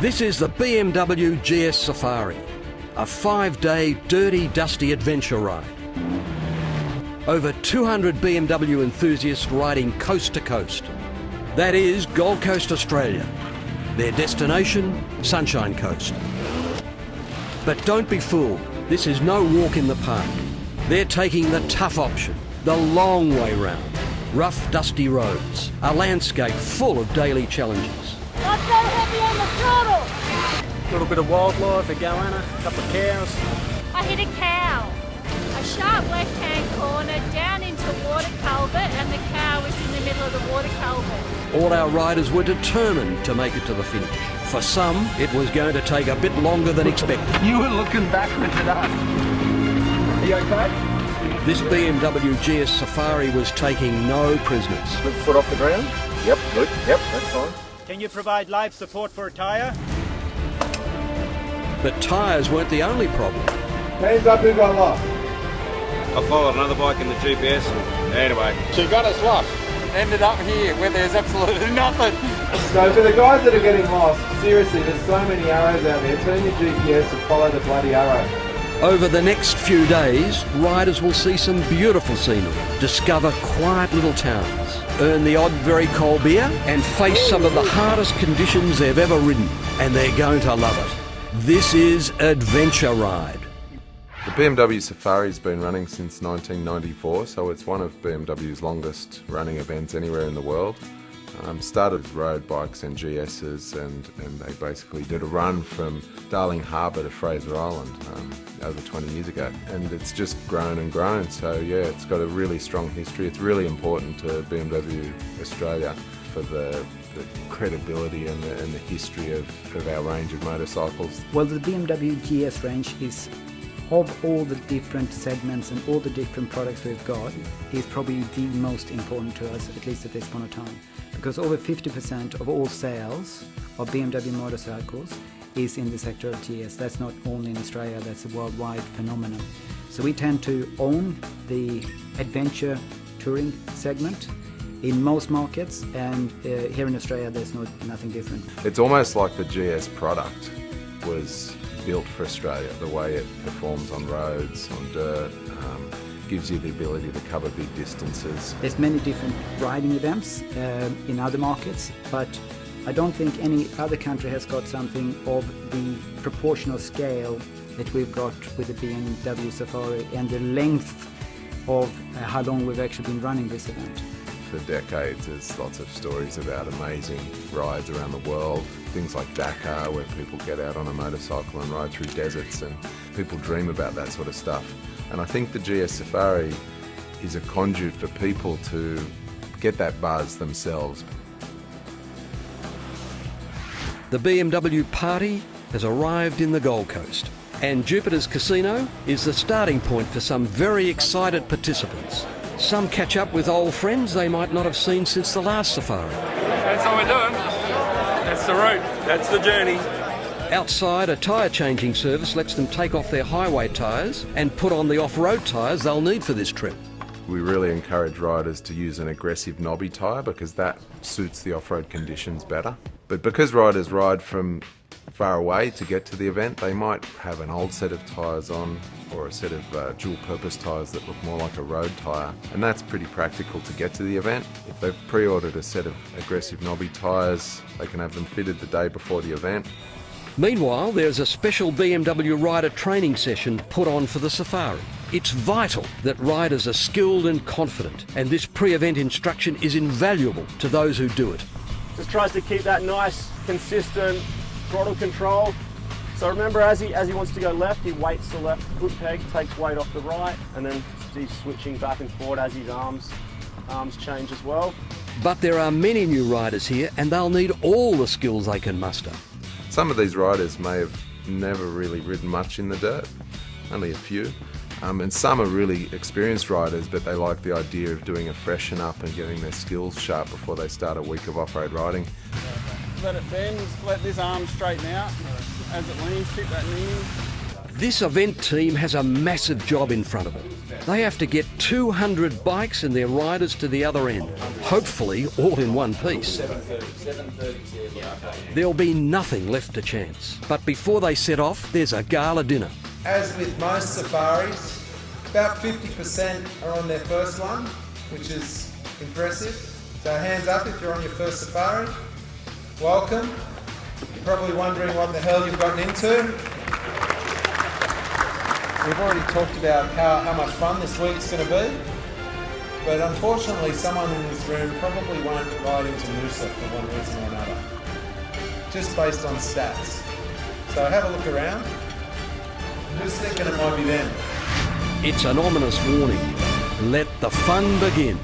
This is the BMW GS Safari, a 5-day dirty, dusty adventure ride. Over 200 BMW enthusiasts riding coast to coast. That is Gold Coast, Australia. Their destination, Sunshine Coast. But don't be fooled, this is no walk in the park. They're taking the tough option, the long way round. Rough, dusty roads, a landscape full of daily challenges. Not so heavy on the throttle! A little bit of wildlife, a goanna, a couple of cows. I hit a cow. A sharp left-hand corner down into water culvert, and the cow was in the middle of the water culvert. All our riders were determined to make it to the finish. For some, it was going to take a bit longer than expected. You were looking backwards at us. Are you okay? This BMW GS Safari was taking no prisoners. Good foot off the ground. Yep, good. Yep, that's fine. Can you provide life support for a tyre? But tyres weren't the only problem. Hands up who got lost. I followed another bike in the GPS and anyway. She got us lost. Ended up here where there's absolutely nothing. So for the guys that are getting lost, seriously, there's so many arrows out there. Turn your GPS and follow the bloody arrow. Over the next few days, riders will see some beautiful scenery, discover quiet little towns, earn the odd very cold beer, and face some of the hardest conditions they've ever ridden. And they're going to love it. This is Adventure Ride. The BMW Safari's been running since 1994, so it's one of BMW's longest running events anywhere in the world. Started with road bikes and GS's, and they basically did a run from Darling Harbour to Fraser Island over 20 years ago, and it's just grown and grown. So yeah, it's got a really strong history. It's really important to BMW Australia for the credibility and the history of our range of motorcycles. Well, the BMW GS range is, of all the different segments and all the different products we've got, is probably the most important to us, at least at this point of time. Because over 50% of all sales of BMW motorcycles is in the sector of GS. That's not only in Australia, that's a worldwide phenomenon. So we tend to own the adventure touring segment in most markets, and here in Australia there's nothing different. It's almost like the GS product was built for Australia. The way it performs on roads, on dirt, gives you the ability to cover big distances. There's many different riding events in other markets, but I don't think any other country has got something of the proportional scale that we've got with the BMW Safari and the length of how long we've actually been running this event. For decades, there's lots of stories about amazing rides around the world. Things like Dakar, where people get out on a motorcycle and ride through deserts, and people dream about that sort of stuff. And I think the GS Safari is a conduit for people to get that buzz themselves. The BMW party has arrived in the Gold Coast, and Jupiter's Casino is the starting point for some very excited participants. Some catch up with old friends they might not have seen since the last safari. That's what we're doing. That's the route. That's the journey. Outside, a tyre changing service lets them take off their highway tyres and put on the off-road tyres they'll need for this trip. We really encourage riders to use an aggressive knobby tyre because that suits the off-road conditions better. But because riders ride from far away to get to the event, they might have an old set of tyres on or a set of dual-purpose tyres that look more like a road tyre, and that's pretty practical to get to the event. If they've pre-ordered a set of aggressive knobby tyres, they can have them fitted the day before the event. Meanwhile, there's a special BMW rider training session put on for the Safari. It's vital that riders are skilled and confident, and this pre-event instruction is invaluable to those who do it. Just tries to keep that nice, consistent throttle control. So remember, as he wants to go left, he weights the left foot peg, takes weight off the right, and then he's switching back and forward as his arms change as well. But there are many new riders here, and they'll need all the skills they can muster. Some of these riders may have never really ridden much in the dirt, only a few. And some are really experienced riders, but they like the idea of doing a freshen up and getting their skills sharp before they start a week of off-road riding. Let it bend, let this arm straighten out. As it leans, keep that knee in. This event team has a massive job in front of it. They have to get 200 bikes and their riders to the other end, hopefully all in one piece. There'll be nothing left to chance. But before they set off, there's a gala dinner. As with most safaris, about 50% are on their first one, which is impressive. So hands up if you're on your first safari. Welcome. You're probably wondering what the hell you've gotten into. We've already talked about how much fun this week's going to be, but unfortunately someone in this room probably won't ride into Noosa for one reason or another, just based on stats. So have a look around. Who's thinking it might be them? It's an ominous warning. Let the fun begin.